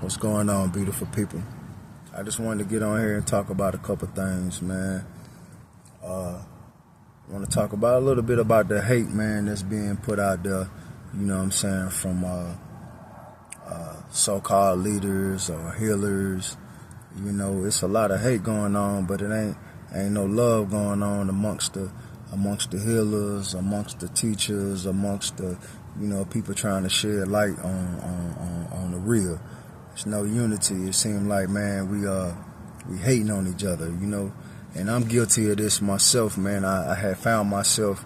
What's going on, beautiful people? I just wanted to get on here and talk about a couple things, man. I want to talk about a little bit about the hate, man, that's being put out there, you know what I'm saying, from so-called leaders or healers. You know, it's a lot of hate going on, but it ain't no love going on amongst the healers, amongst the teachers, amongst the, people trying to shed light on the real. There's no unity. It seems like, man, we hating on each other, and I'm guilty of this myself, man. I had found myself,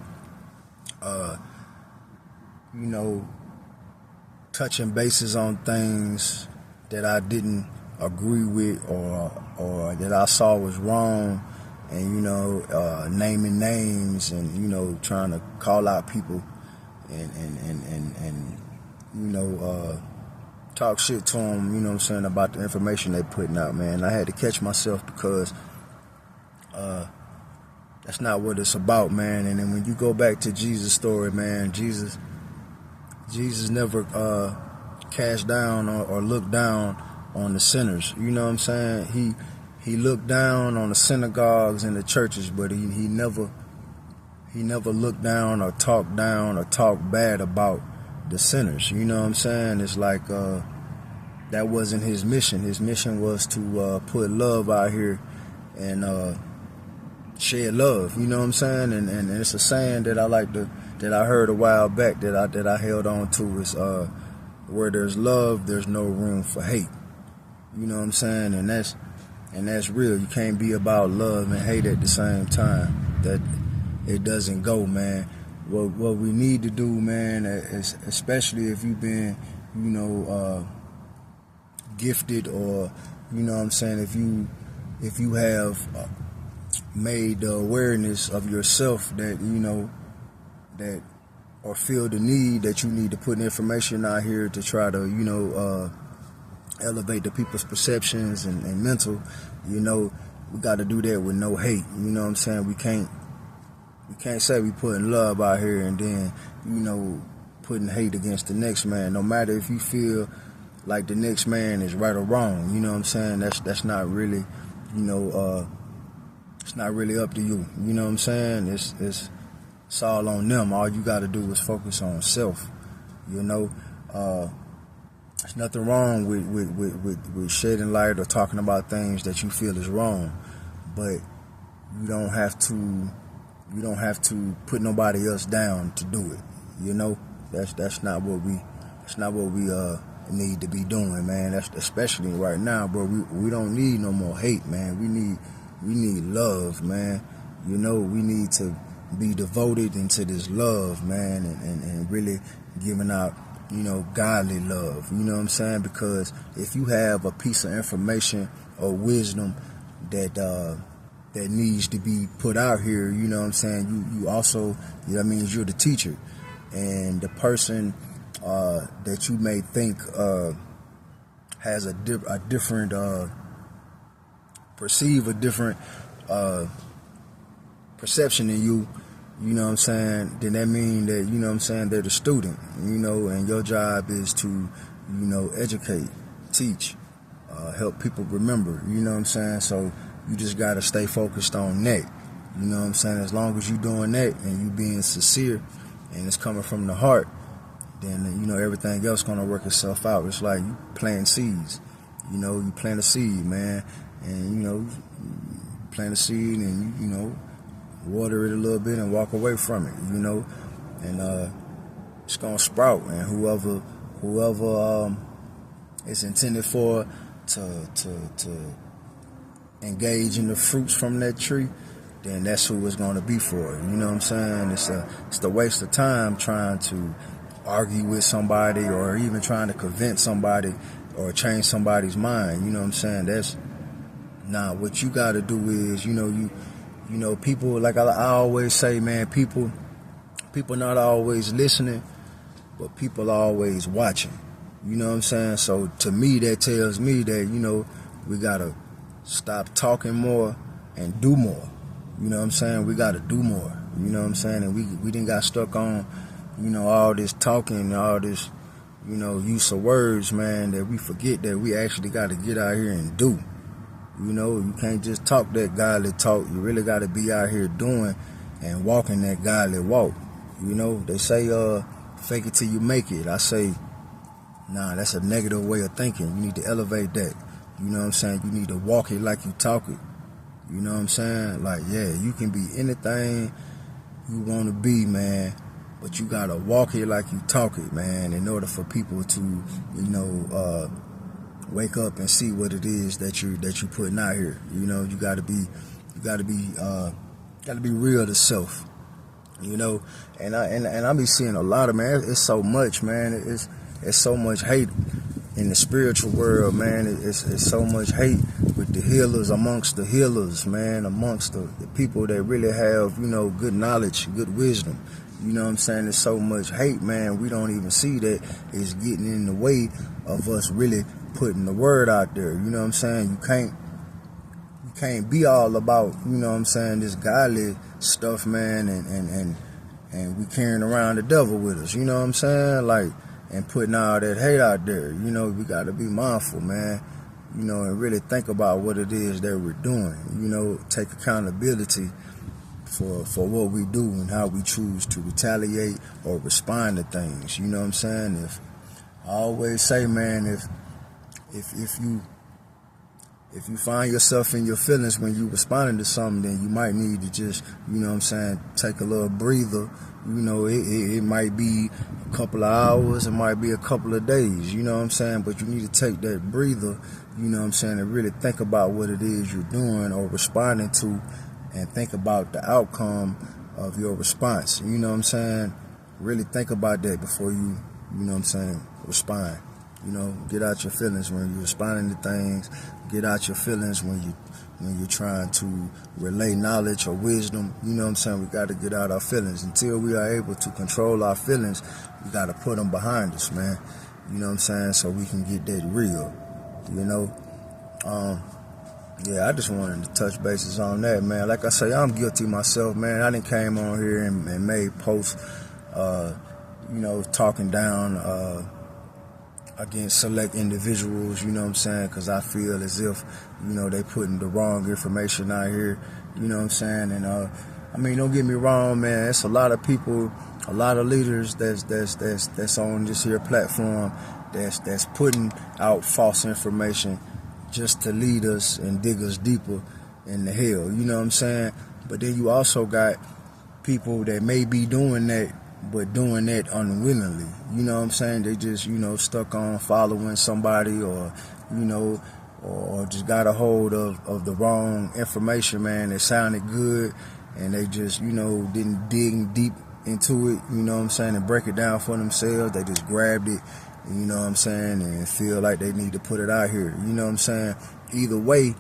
touching bases on things that I didn't agree with or that I saw was wrong, and naming names and trying to call out people and talk shit to them, about the information they putting out, man. I had to catch myself because that's not what it's about, man. And then when you go back to Jesus' story, man, Jesus never cast down or looked down on the sinners. You know what I'm saying? He looked down on the synagogues and the churches, but he never looked down or talked bad about the sinners. You know what I'm saying? It's like that wasn't his mission. His mission was to put love out here and shed love. You know what I'm saying? And it's a saying that I heard a while back that I held on to is where there's love, there's no room for hate. You know what I'm saying? And that's real. You can't be about love and hate at the same time. That it doesn't go, man. What we need to do, man, is, especially if you've been, gifted, or what I'm saying, if you have made the awareness of yourself that that, or feel the need that you need to put information out here to try to elevate the people's perceptions and mental, we got to do that with no hate. You know what I'm saying? We can't say we putting love out here and then putting hate against the next man, no matter if you feel like the next man is right or wrong. You know what I'm saying? That's not really, it's not really up to you. You know what I'm saying? It's all on them. All you got to do is focus on self. There's nothing wrong with shedding light or talking about things that you feel is wrong, but you don't have to put nobody else down to do it. That's not what we need to be doing, man. That's especially right now, bro. We don't need no more hate, man. We need love, man. We need to be devoted into this love, man, and really giving out, godly love. You know what I'm saying? Because if you have a piece of information or wisdom that needs to be put out here, you know what I'm saying, you also, that means you're the teacher. And the person that you may think has a different perception than you, you know what I'm saying, then that means that, you know what I'm saying, they're the student, and your job is to, educate, teach, help people remember, you know what I'm saying? So you just got to stay focused on that, you know what I'm saying? As long as you're doing that and you being sincere and it's coming from the heart, then, everything else going to work itself out. It's like you planting seeds, you plant a seed, man, and, plant a seed and, water it a little bit and walk away from it, and it's going to sprout, and whoever it's intended for to engage in the fruits from that tree, then that's who it's going to be for. You know what I'm saying? It's the waste of time trying to argue with somebody or even trying to convince somebody or change somebody's mind. You know what I'm saying? That's nah. What you got to do is, people, like I always say, man, people not always listening, but people are always watching. You know what I'm saying? So to me, that tells me that, we got to stop talking more and do more. You know what I'm saying? We got to do more. You know what I'm saying? And we didn't got stuck on, all this talking, all this, use of words, man, that we forget that we actually got to get out here and do. You can't just talk that godly talk. You really got to be out here doing and walking that godly walk. They say, fake it till you make it. I say, nah, that's a negative way of thinking. You need to elevate that. You know what I'm saying? You need to walk it like you talk it. You know what I'm saying? Like, yeah, you can be anything you want to be, man, but you got to walk it like you talk it, man, in order for people to, wake up and see what it is that you putting out here. You got to be real to self. And I be seeing a lot of, man, it's so much, man. It's so much hate in the spiritual world, man. It's so much hate with the healers, amongst the healers, man, amongst the people that really have, good knowledge, good wisdom. You know what I'm saying? There's so much hate, man. We don't even see that it's getting in the way of us really putting the word out there. You know what I'm saying? You can't be all about, this godly stuff, man, and we carrying around the devil with us. You know what I'm saying? Like, and putting all that hate out there. We got to be mindful, man. And really think about what it is that we're doing. Take accountability for what we do and how we choose to retaliate or respond to things. You know what I'm saying? I always say, man, if you find yourself in your feelings when you responding to something, then you might need to just, take a little breather. It might be a couple of hours, it might be a couple of days, you know what I'm saying? But you need to take that breather, and really think about what it is you're doing or responding to, and think about the outcome of your response. You know what I'm saying? Really think about that before you respond. Get out your feelings when you're responding to things. Get out your feelings when you're trying to relay knowledge or wisdom. You know what I'm saying? We got to get out our feelings. Until we are able to control our feelings, we got to put them behind us, man. You know what I'm saying? So we can get that real, Yeah, I just wanted to touch bases on that, man. Like I say, I'm guilty myself, man. I done came on here and made posts, talking down against select individuals, you know what I'm saying? Because I feel as if, they putting the wrong information out here, you know what I'm saying? And don't get me wrong, man. It's a lot of people, a lot of leaders that's on this here platform that's putting out false information just to lead us and dig us deeper in the hell, you know what I'm saying? But then you also got people that may be doing that, but doing that unwillingly. You know what I'm saying? They just, stuck on following somebody or just got a hold of the wrong information, man. That sounded good, and they just, didn't dig deep into it, you know what I'm saying, and break it down for themselves. They just grabbed it, you know what I'm saying, and feel like they need to put it out here. You know what I'm saying? Either way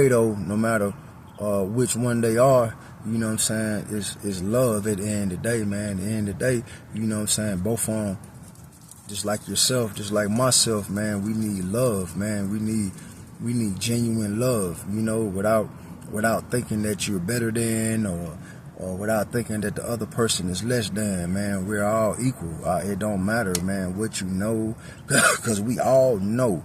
though, no matter which one they are, you know what I'm saying, it's love at the end of the day, man. At the end of the day, you know what I'm saying, both of them, just like yourself, just like myself, man, we need love, man. We need genuine love, without thinking that you're better than or without thinking that the other person is less than, man. We're all equal. It don't matter, man, what you know, because we all know.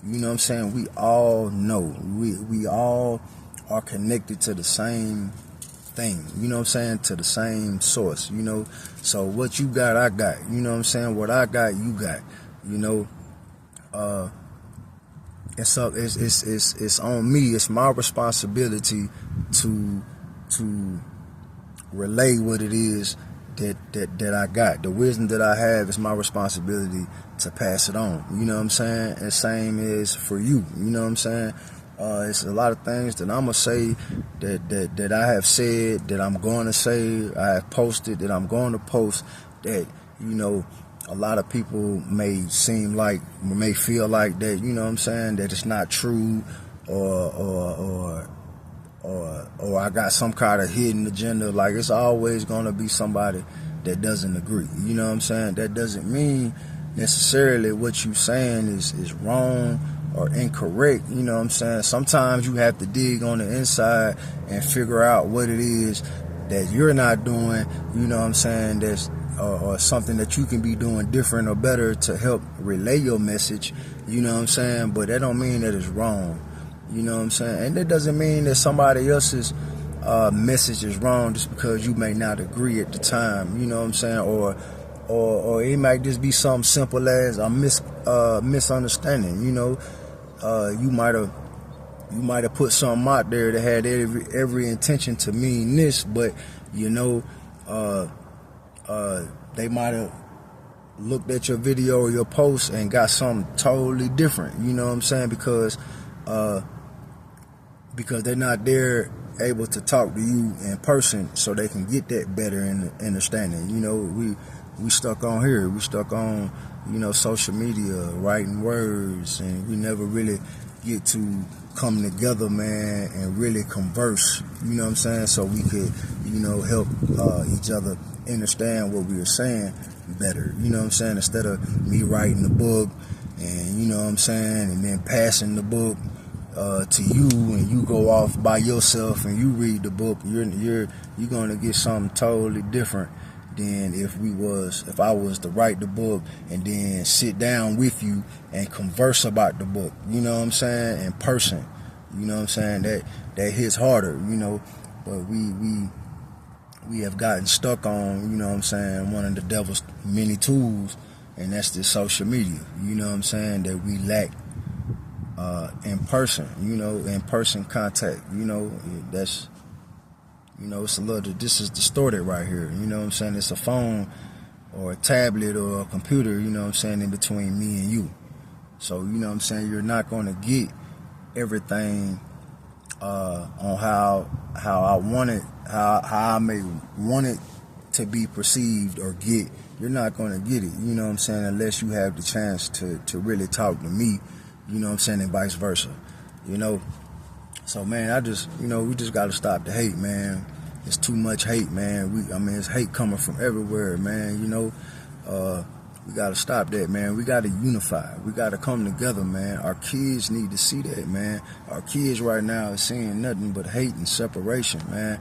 You know what I'm saying? We all know. We all are connected to the same thing, you know what I'm saying, to the same source, so what you got, I got, you know what I'm saying, what I got, you got, it's on me, it's my responsibility to relay what it is that I got. The wisdom that I have is my responsibility to pass it on, you know what I'm saying, and same is for you, you know what I'm saying. It's a lot of things that I'm going to say that I have said, that I'm going to say, I have posted, that I'm going to post, that, a lot of people may feel like that, you know what I'm saying, that it's not true, or I got some kind of hidden agenda. Like, it's always going to be somebody that doesn't agree, you know what I'm saying. That doesn't mean necessarily what you're saying is wrong or incorrect, you know what I'm saying. Sometimes you have to dig on the inside and figure out what it is that you're not doing, you know what I'm saying, that's or something that you can be doing different or better to help relay your message, you know what I'm saying? But that don't mean that it's wrong, you know what I'm saying? And that doesn't mean that somebody else's message is wrong just because you may not agree at the time, you know what I'm saying? Or it might just be something simple as a misunderstanding, you know? You might have put something out there that had every intention to mean this, but you know, they might have looked at your video or your post and got something totally different. You know what I'm saying? Because they're not there able to talk to you in person, so they can get that better understanding. You know, we stuck on here. We stuck on, you know, social media, writing words, and we never really get to come together, man, and really converse, you know what I'm saying, so we could, you know, help each other understand what we were saying better, you know what I'm saying, instead of me writing the book and, you know what I'm saying, and then passing the book to you, and you go off by yourself and you read the book, you're gonna get something totally different than if I was to write the book and then sit down with you and converse about the book, you know what I'm saying, in person, you know what I'm saying, that hits harder, you know. But we have gotten stuck on, you know what I'm saying, one of the devil's many tools, and that's the social media, you know what I'm saying, that we lack in person, you know, in person contact, you know, that's, you know, it's a little, this is distorted right here, you know what I'm saying, it's a phone or a tablet or a computer, you know what I'm saying, in between me and you. So, you know what I'm saying, you're not going to get everything on how I want it, how I may want it to be perceived or get. You're not going to get it, you know what I'm saying, unless you have the chance to really talk to me, you know what I'm saying, and vice versa, you know. So, man, we just got to stop the hate, man. It's too much hate, man. It's hate coming from everywhere, man, you know. We got to stop that, man. We got to unify. We got to come together, man. Our kids need to see that, man. Our kids right now are seeing nothing but hate and separation, man.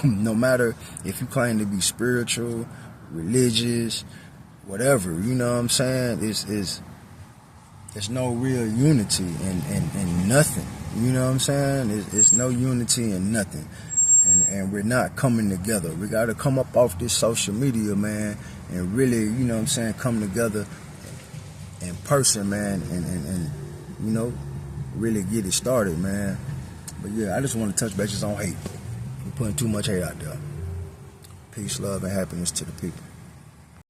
No matter if you claim to be spiritual, religious, whatever, you know what I'm saying? There's no real unity in nothing. You know what I'm saying? It's no unity in nothing. And we're not coming together. We got to come up off this social media, man, and really, you know what I'm saying, come together in person, man, and you know, really get it started, man. But yeah, I just want to touch bases on hate. We're putting too much hate out there. Peace, love, and happiness to the people.